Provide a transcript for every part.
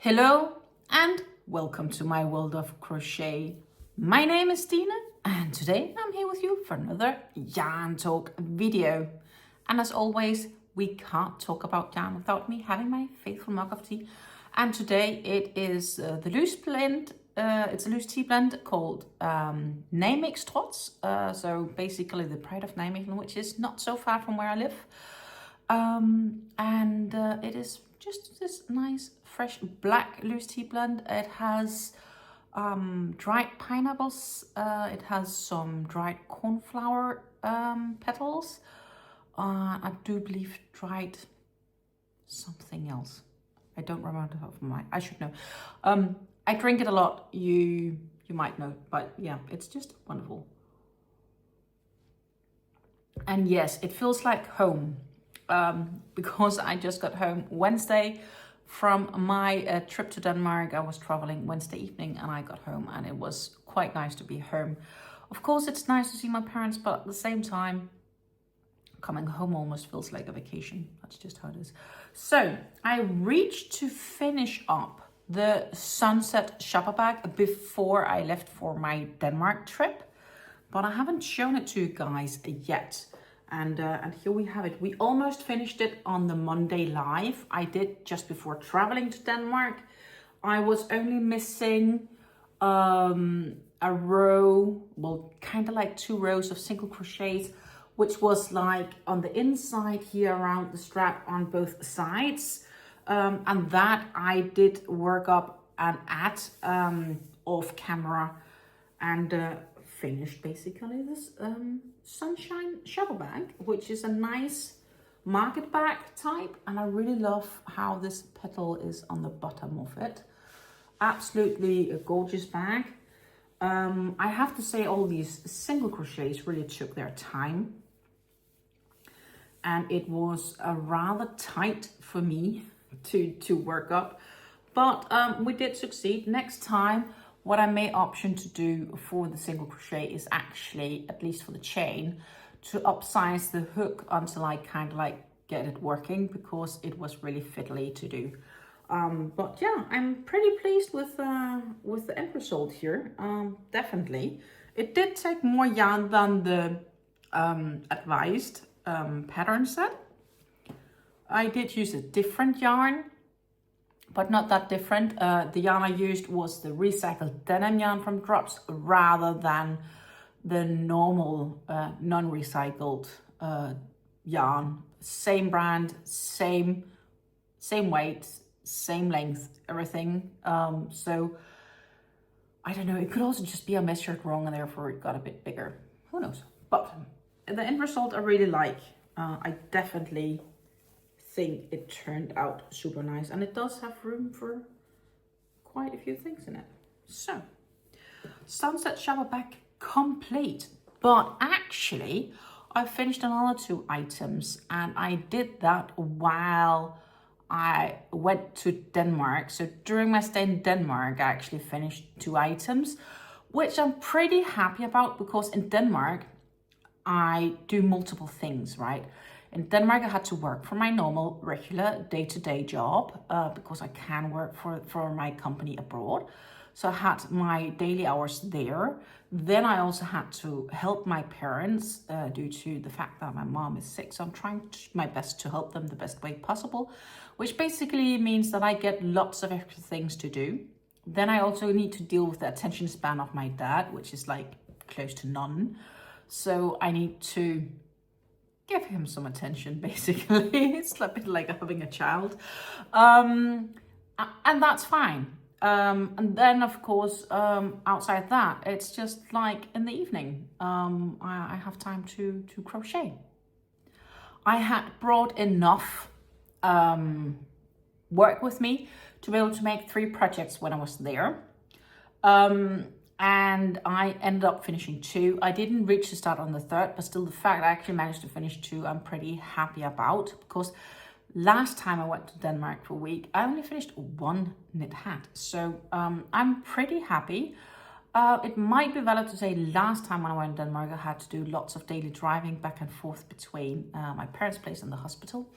Hello and welcome to my world of crochet. My name is Stina and today I'm here with you for another yarn talk video. And as always, we can't talk about yarn without me having my faithful mug of tea. And today it is the loose blend. It's a loose tea blend called Nijmegen. So basically the pride of Nijmegen, which is not so far from where I live. It is just this nice fresh black loose tea blend. It has dried pineapples, it has some dried cornflower petals, I do believe dried something else. I don't remember the top of my mind. I should know. I drink it a lot, you might know, but yeah, it's just wonderful. And yes, it feels like home. Because I just got home Wednesday from my trip to Denmark. I was traveling Wednesday evening and I got home and it was quite nice to be home. Of course, it's nice to see my parents, but at the same time, coming home almost feels like a vacation. That's just how it is. So I reached to finish up the sunset shopper bag before I left for my Denmark trip, but I haven't shown it to you guys yet. And here we have it. We almost finished it on the Monday live. I did just before traveling to Denmark. I was only missing a row, well, kind of like 2 rows of single crochets, which was like on the inside here around the strap on both sides. And that I did work up and add off camera and finished basically this sunshine shopper bag, which is a nice market bag type, and I really love how this petal is on the bottom of it. Absolutely a gorgeous bag. I have to say all these single crochets really took their time, and it was rather tight for me to work up, but we did succeed. Next time, what I may option to do for the single crochet is actually, at least for the chain, to upsize the hook until I kind of like get it working, because it was really fiddly to do. But yeah, I'm pretty pleased with the end result here. Definitely. It did take more yarn than the advised pattern set. I did use a different yarn, but not that different. The yarn I used was the recycled denim yarn from Drops rather than the normal non-recycled yarn. Same brand, same weight, same length, everything. So I don't know, it could also just be I measured wrong and therefore it got a bit bigger. Who knows? But the end result I really like. I definitely think it turned out super nice, and it does have room for quite a few things in it. So sunset shopper bag complete, but actually I finished another 2 items, and I did that while I went to Denmark. So during my stay in Denmark, I actually finished 2 items, which I'm pretty happy about, because in Denmark I do multiple things, right? In Denmark, I had to work for my normal, regular, day-to-day job because I can work for my company abroad. So I had my daily hours there. Then I also had to help my parents due to the fact that my mom is sick. So I'm trying my best to help them the best way possible, which basically means that I get lots of extra things to do. Then I also need to deal with the attention span of my dad, which is like close to none. So I need to give him some attention, basically. It's a bit like having a child. And that's fine. And then, of course, outside that, it's just like in the evening, I have time to crochet. I had brought enough work with me to be able to make 3 projects when I was there. And I ended up finishing 2. I didn't reach the start on the 3rd, but still the fact I actually managed to finish 2, I'm pretty happy about, because last time I went to Denmark for a week, I only finished 1 knit hat. So I'm pretty happy. It might be valid to say last time when I went to Denmark, I had to do lots of daily driving back and forth between my parents' place and the hospital,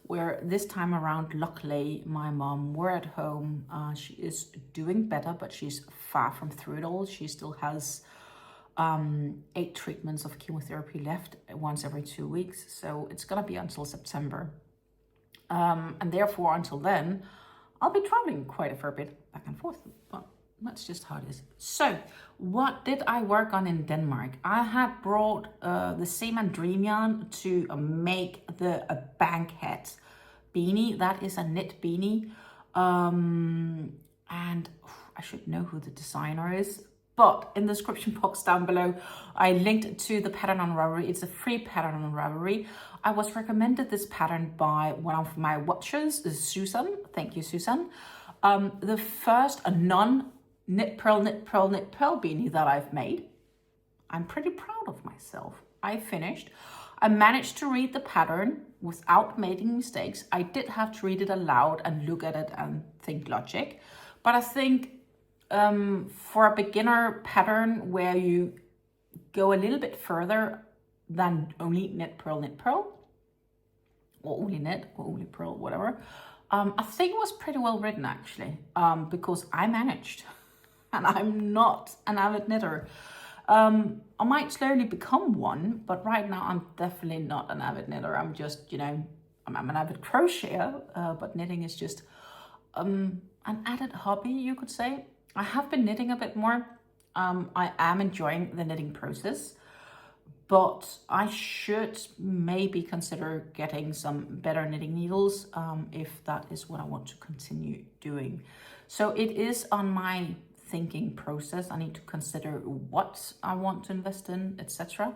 where this time around, luckily, my mom were at home. She is doing better, but she's far from through it all. She still has 8 treatments of chemotherapy left, once every 2 weeks. So it's gonna be until September. And therefore, until then, I'll be traveling quite a fair bit back and forth, but that's just how it is. So what did I work on in Denmark? I had brought the Seaman Dream yarn to make a Bankhead beanie. That is a knit beanie. And I should know who the designer is, but in the description box down below, I linked to the pattern on Ravelry. It's a free pattern on Ravelry. I was recommended this pattern by one of my watchers, Susan. Thank you, Susan. The first knit pearl beanie that I've made. I'm pretty proud of myself. I finished. I managed to read the pattern without making mistakes. I did have to read it aloud and look at it and think logic. But I think for a beginner pattern where you go a little bit further than only knit pearl, or only knit, or only pearl, whatever, I think it was pretty well written actually, because I managed, and I'm not an avid knitter. I might slowly become one, but right now I'm definitely not an avid knitter. I'm just, you know, I'm an avid crocheter, but knitting is just an added hobby, you could say. I have been knitting a bit more. I am enjoying the knitting process, but I should maybe consider getting some better knitting needles if that is what I want to continue doing. So it is on my thinking process. I need to consider what I want to invest in, etc.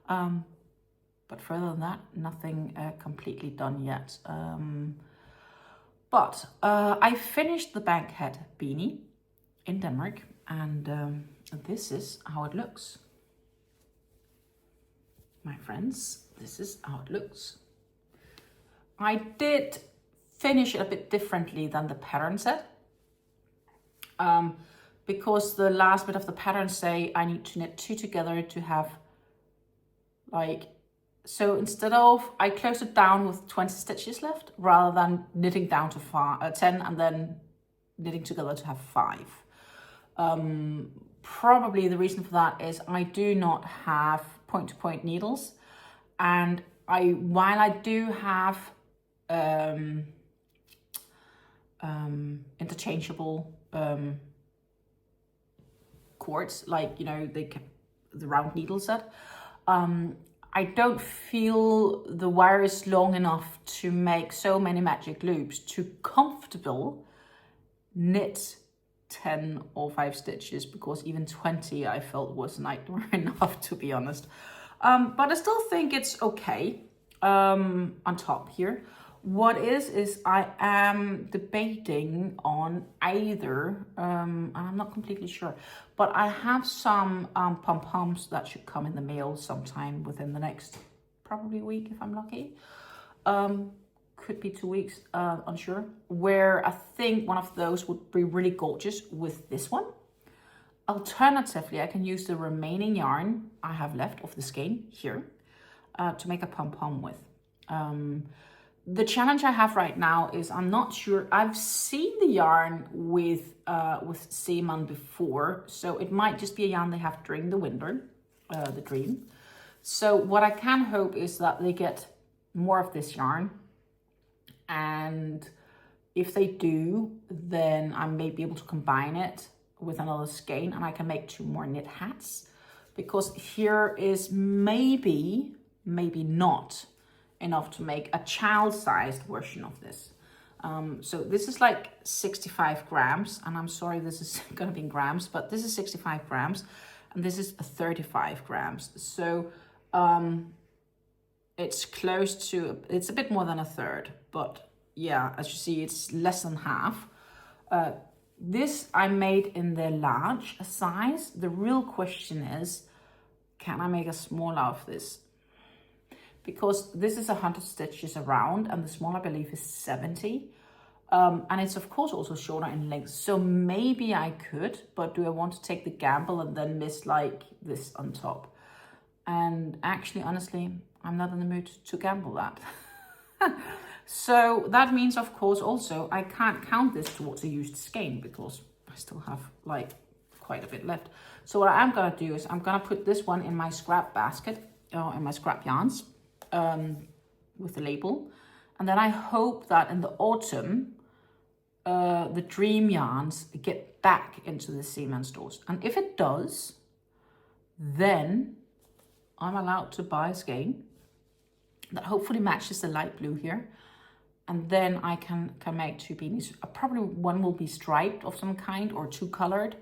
But further than that, nothing completely done yet. But I finished the Bankhead beanie in Denmark, and this is how it looks. My friends, this is how it looks. I did finish it a bit differently than the pattern said, because the last bit of the pattern say I need to knit 2 together to have like, so instead of, I closed it down with 20 stitches left rather than knitting down to 10 and then knitting together to have 5. Probably the reason for that is I do not have point-to-point needles, and while I do have interchangeable cords, like, you know, the round needle set, I don't feel the wire is long enough to make so many magic loops to comfortable knit 10 or 5 stitches, because even 20 I felt was nightmare enough, to be honest. But I still think it's okay on top here. What is I am debating on either, and I'm not completely sure, but I have some pom-poms that should come in the mail sometime within the next probably week if I'm lucky. Could be 2 weeks, unsure, where I think one of those would be really gorgeous with this one. Alternatively, I can use the remaining yarn I have left of the skein here to make a pom-pom with. The challenge I have right now is I'm not sure. I've seen the yarn with Seaman before, so it might just be a yarn they have during the winter, the Dream. So what I can hope is that they get more of this yarn, and if they do, then I may be able to combine it with another skein and I can make 2 more knit hats, because here is maybe not enough to make a child-sized version of this. So this is like 65 grams, and I'm sorry this is gonna be in grams, but this is 65 grams and this is 35 grams. So it's close to, it's a bit more than a third, but yeah, as you see, it's less than half. This I made in the large size. The real question is, can I make a smaller of this? Because this is 100 stitches around and the small I believe is 70. And it's of course also shorter in length. So maybe I could, but do I want to take the gamble and then miss like this on top? And actually, honestly, I'm not in the mood to gamble that. So that means, of course, also I can't count this towards a used skein because I still have like quite a bit left. So what I'm gonna do is I'm gonna put this one in my scrap basket, in my scrap yarns, with the label. And then I hope that in the autumn, the dream yarns get back into the Seaman stores. And if it does, then I'm allowed to buy a skein that hopefully matches the light blue here. And then I can make 2 beanies. Probably one will be striped of some kind or 2 colored.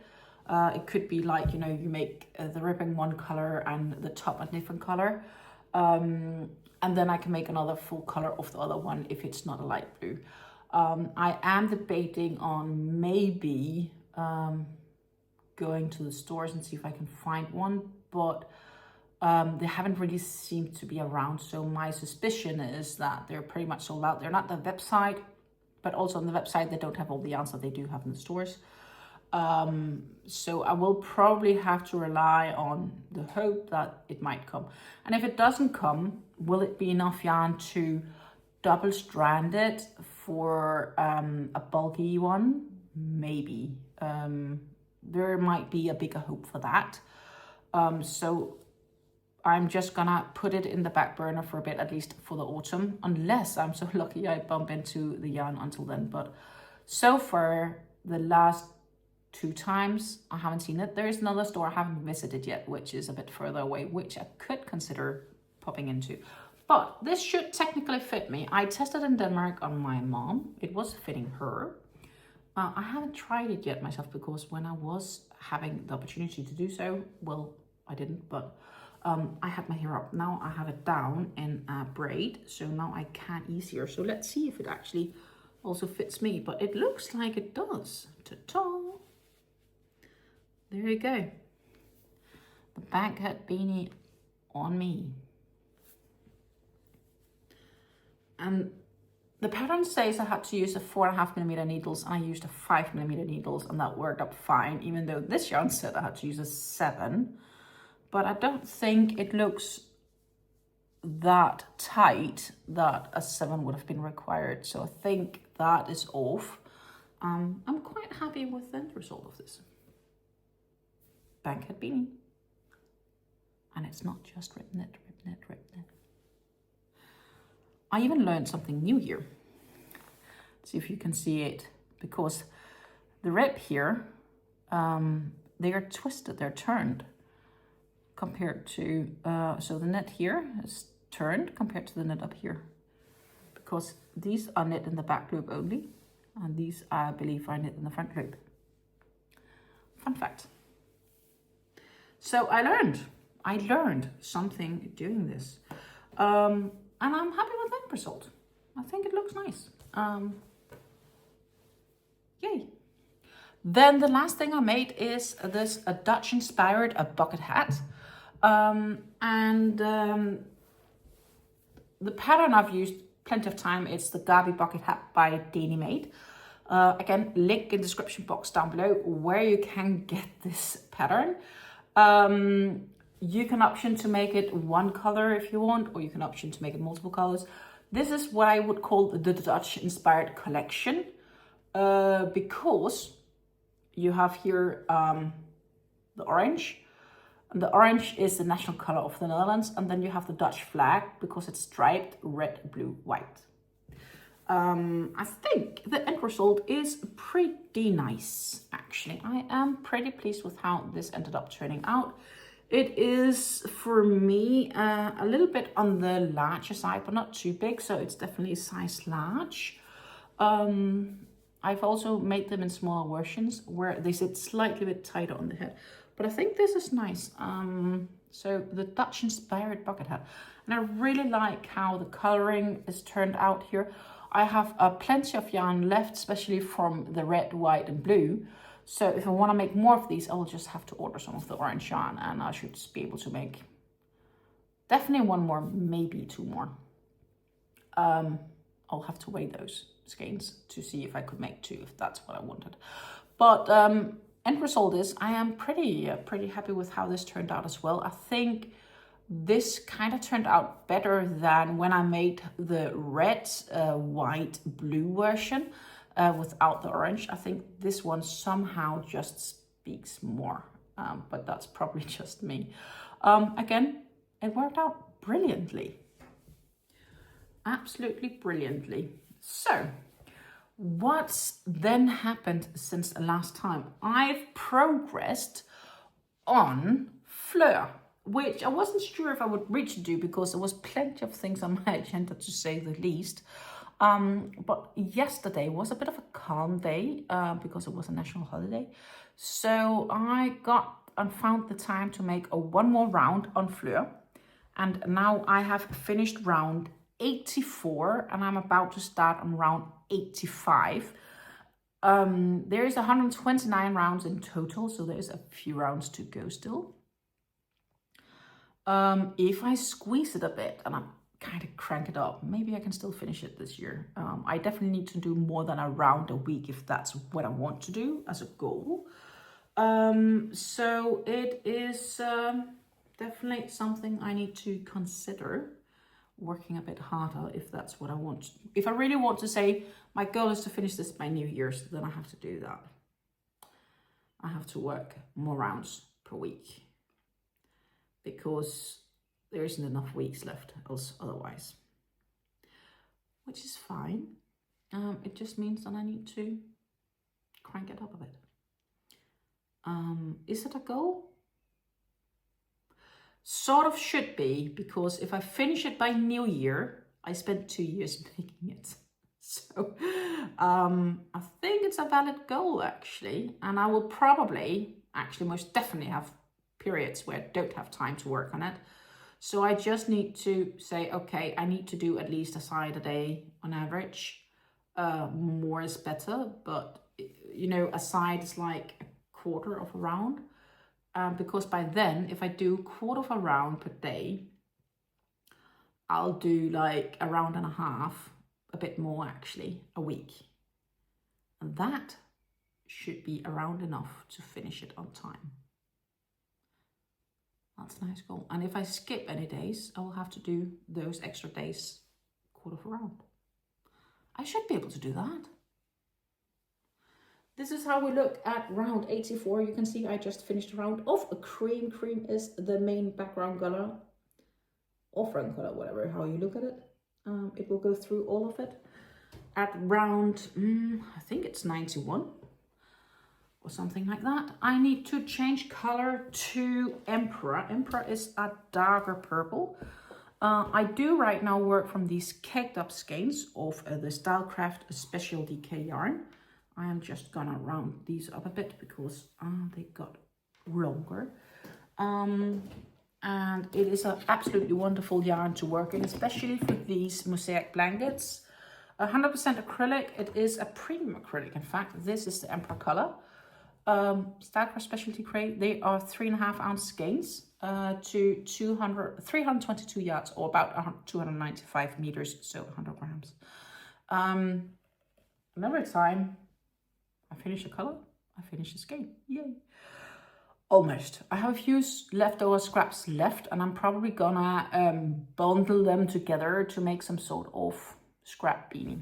It could be like, you know, you make the ribbon one color and the top a different color. And then I can make another full color of the other one if it's not a light blue. I am debating on maybe going to the stores and see if I can find one, but they haven't really seemed to be around. So my suspicion is that they're pretty much sold out. They're not the website, but also on the website, they don't have all the yarns that they do have in the stores. So I will probably have to rely on the hope that it might come. And if it doesn't come, will it be enough yarn to double strand it for a bulky one? Maybe. There might be a bigger hope for that. So I'm just gonna put it in the back burner for a bit, at least for the autumn, unless I'm so lucky I bump into the yarn until then. But so far, the last 2 times, I haven't seen it. There is another store I haven't visited yet, which is a bit further away, which I could consider popping into. But this should technically fit me. I tested in Denmark on my mom. It was fitting her. I haven't tried it yet myself because when I was having the opportunity to do so, well, I didn't, but I had my hair up. Now I have it down in a braid, so now I can easier. So let's see if it actually also fits me, but it looks like it does. Ta-ta! There you go. The Bankhead beanie on me. And the pattern says I had to use a 4.5mm needles, and I used a 5mm needles, and that worked out fine, even though this yarn said I had to use a 7. But I don't think it looks that tight that a 7 would have been required. So I think that is off. I'm quite happy with the end result of this. Bankhead beanie. And it's not just rip knit, rip knit, rip knit. I even learned something new here. Let's see if you can see it. Because the rib here, they are twisted, they're turned. Compared to, so the knit here is turned compared to the knit up here. Because these are knit in the back loop only. And these, I believe, are knit in the front loop. Fun fact. So I learned something doing this. And I'm happy with that result. I think it looks nice. Yay. Then the last thing I made is this a Dutch inspired bucket hat. The pattern I've used plenty of time, it's the Gabby bucket hat by Dani Made. Again, link in the description box down below where you can get this pattern. You can option to make it one color if you want, or you can option to make it multiple colors. This is what I would call the Dutch inspired collection, because you have here the orange. And the orange is the national color of the Netherlands, and then you have the Dutch flag because it's striped red, blue, white. I think the end result is pretty nice, actually. I am pretty pleased with how this ended up turning out. It is, for me, a little bit on the larger side, but not too big, so it's definitely a size large. I've also made them in smaller versions where they sit slightly a bit tighter on the head. But I think this is nice. So the Dutch inspired bucket hat. And I really like how the coloring is turned out here. I have plenty of yarn left, especially from the red, white and blue. So if I want to make more of these, I'll just have to order some of the orange yarn, and I should be able to make definitely one more, maybe 2 more. I'll have to weigh those skeins to see if I could make 2, if that's what I wanted. But end result is I am pretty happy with how this turned out as well. I think This kind of turned out better than when I made the red, white, blue version without the orange. I think this one somehow just speaks more, but that's probably just me. Again, it worked out brilliantly. Absolutely brilliantly. So, what's then happened since the last time? I've progressed on Fleur, which I wasn't sure if I would reach to do because there was plenty of things on my agenda, to say the least. But yesterday was a bit of a calm day because it was a national holiday. So I got and found the time to make one more round on Fleur. And now I have finished round 84 and I'm about to start on round 85. There is 129 rounds in total, so there's a few rounds to go still. If I squeeze it a bit and I kind of crank it up, maybe I can still finish it this year. I definitely need to do more than a round a week if that's what I want to do as a goal. So it is definitely something I need to consider, working a bit harder if that's what I want. If I really want to say my goal is to finish this by New Year's, then I have to do that. I have to work more rounds per week because there isn't enough weeks left otherwise, which is fine. It just means that I need to crank it up a bit. Is it a goal? Sort of should be, because if I finish it by New Year, I spent 2 years making it. So I think it's a valid goal actually. And I will probably, actually most definitely have periods where I don't have time to work on it. So I just need to say, okay, I need to do at least a side a day on average. More is better, but you know, a side is like a quarter of a round. Because by then, if I do quarter of a round per day, I'll do like a round and a half, a bit more actually, a week. And that should be around enough to finish it on time. That's a nice goal. And if I skip any days, I will have to do those extra days, quarter of a round. I should be able to do that. This is how we look at round 84. You can see I just finished a round of a cream. Cream is the main background color, or front color, whatever, how you look at it. It will go through all of it. At round, I think it's 91 or something like that. I need to change color to Emperor. Emperor is a darker purple. I do right now work from these caked up skeins of the Stylecraft Special DK yarn. I am just gonna round these up a bit because they got longer. And it is an absolutely wonderful yarn to work in, especially for these mosaic blankets. 100% acrylic. It is a premium acrylic. In fact, this is the Emperor color. Stylecraft Special DK. They are 3.5 ounce skeins to 322 yards, or about 295 meters, so 100 grams. And every time I finish a color, I finish a skein. Yay! Almost. I have a few leftover scraps left, and I'm probably gonna bundle them together to make some sort of scrap beanie.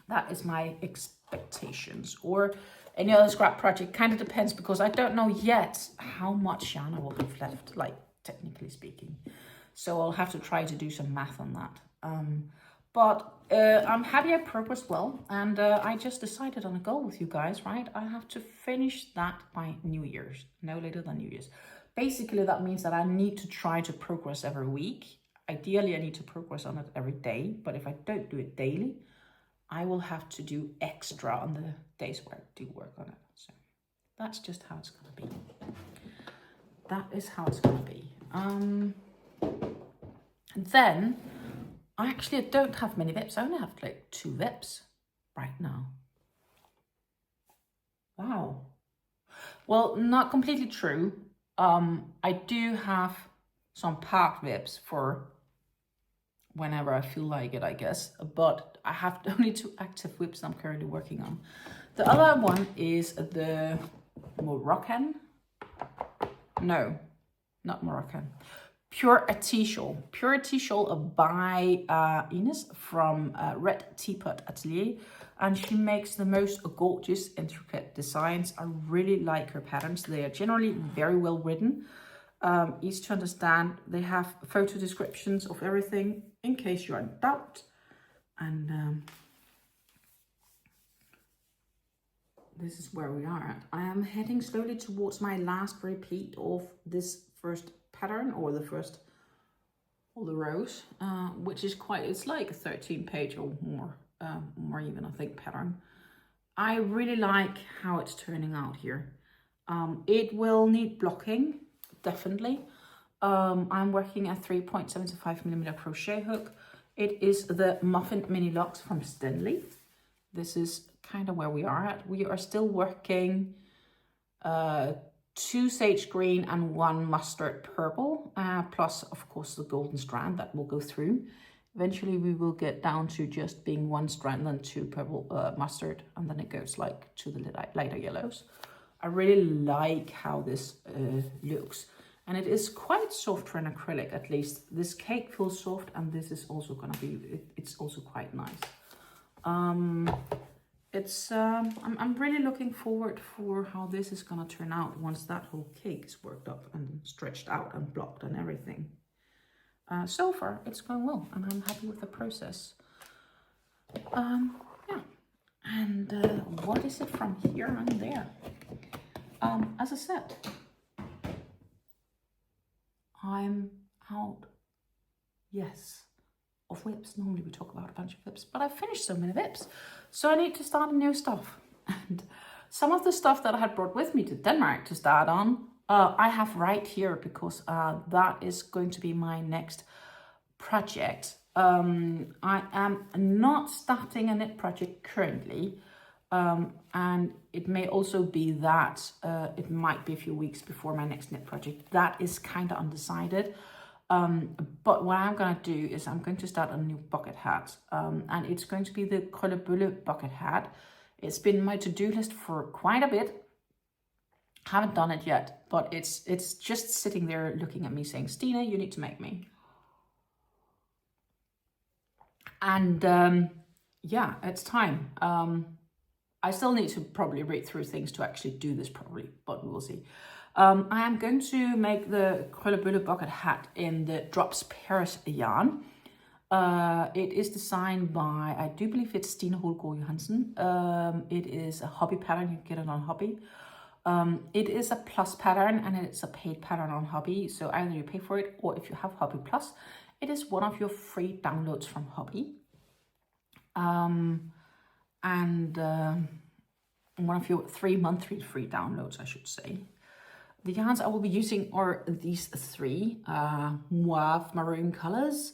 That is my expectations. Or any other scrap project. Kind of depends, because I don't know yet how much yarn I will have left, like technically speaking. So I'll have to try to do some math on that. But I'm happy I progressed well, and I just decided on a goal with you guys, right? I have to finish that by New Year's, no later than New Year's. Basically, that means that I need to try to progress every week. Ideally, I need to progress on it every day, but if I don't do it daily, I will have to do extra on the days where I do work on it. So that's just how it's gonna be. That is how it's gonna be. Then, I don't have many VIPs. I only have like 2 VIPs right now. Wow. Well, not completely true. I do have some parked VIPs for whenever I feel like it, I guess. But I have only 2 active VIPs I'm currently working on. The other one is the Moroccan. No, not Moroccan. PuErhTea Shawl. PuErhTea Shawl by Ines from Red Teapot Atelier. And she makes the most gorgeous, intricate designs. I really like her patterns. They are generally very well written, easy to understand. They have photo descriptions of everything in case you're in doubt. And this is where we are at. I am heading slowly towards my last repeat of this first pattern, or the first, all the rows, which is quite, it's like a 13 page or more even, I think, pattern. I really like how it's turning out here. It will need blocking, definitely. I'm working a 3.75mm crochet hook. It is the Muffin Mini Lux from Stenli. This is kind of where we are at. We are still working 2 sage green and 1 mustard purple, plus of course the golden strand that will go through. Eventually we will get down to just being 1 strand and 2 purple mustard, and then it goes like to the lighter yellows. I really like how this looks, and it is quite soft for an acrylic. At least this cake feels soft, and this is also gonna be, it's also quite nice. I'm really looking forward for how this is gonna turn out once that whole cake is worked up and stretched out and blocked and everything. So far it's going well, and I'm happy with the process. Yeah, and what is it from here and there? As I said, I'm out, yes, of whips. Normally we talk about a bunch of whips, but I've finished so many whips, so I need to start new stuff. And some of the stuff that I had brought with me to Denmark to start on, I have right here, because that is going to be my next project. I am not starting a knit project currently, and it may also be that it might be a few weeks before my next knit project. That is kind of undecided. But what I'm going to do is I'm going to start a new bucket hat, and it's going to be the Krøllebølle bucket hat. It's been my to-do list for quite a bit. Haven't done it yet, but it's just sitting there looking at me saying, Stina, you need to make me. And yeah, it's time. I still need to probably read through things to actually do this properly, but we will see. I am going to make the Krøllebølle bucket hat in the Drops Paris yarn. It is designed by, I do believe it's Stine Holgaard Johansen. It is a hobby pattern, you can get it on Hobby. It is a plus pattern, and it's a paid pattern on Hobby, so either you pay for it, or if you have Hobby Plus, it is one of your free downloads from Hobby. One of your 3 monthly free downloads, I should say. The yarns I will be using are these 3 mauve maroon colors.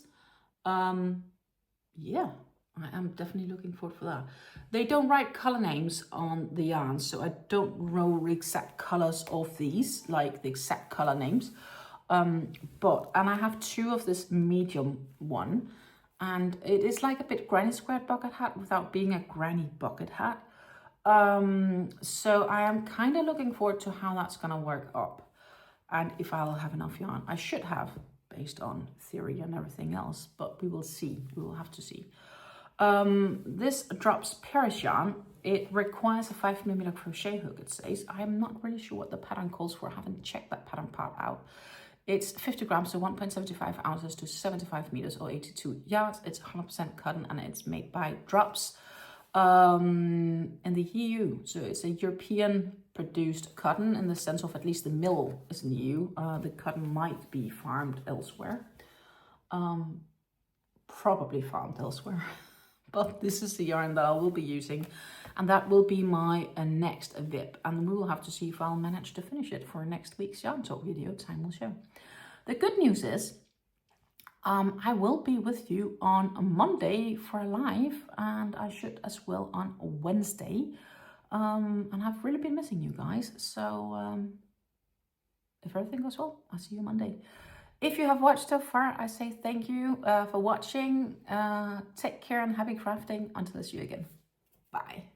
Yeah, I am definitely looking forward for that. They don't write color names on the yarns, so I don't know the exact colors of these, like the exact color names. And I have 2 of this medium one, and it is like a bit granny squared bucket hat without being a granny bucket hat. So I am kind of looking forward to how that's gonna work up, and if I'll have enough yarn. I should have, based on theory and everything else, but we will see. We will have to see. This Drops Paris yarn, it requires a 5mm crochet hook, it says. I am not really sure what the pattern calls for. I haven't checked that pattern part out. It's 50 grams, so 1.75 ounces to 75 meters or 82 yards. It's 100% cotton, and it's made by Drops in the EU. So it's a European produced cotton, in the sense of at least the mill is in the EU. The cotton might be farmed elsewhere. Probably farmed elsewhere. But this is the yarn that I will be using, and that will be my next WIP, and we will have to see if I'll manage to finish it for next week's yarn talk video. Time will show. The good news is I will be with you on Monday for a live, and I should as well on Wednesday, and I've really been missing you guys, so if everything goes well, I'll see you Monday. If you have watched so far, I say thank you for watching. Take care and happy crafting. Until I see you again. Bye.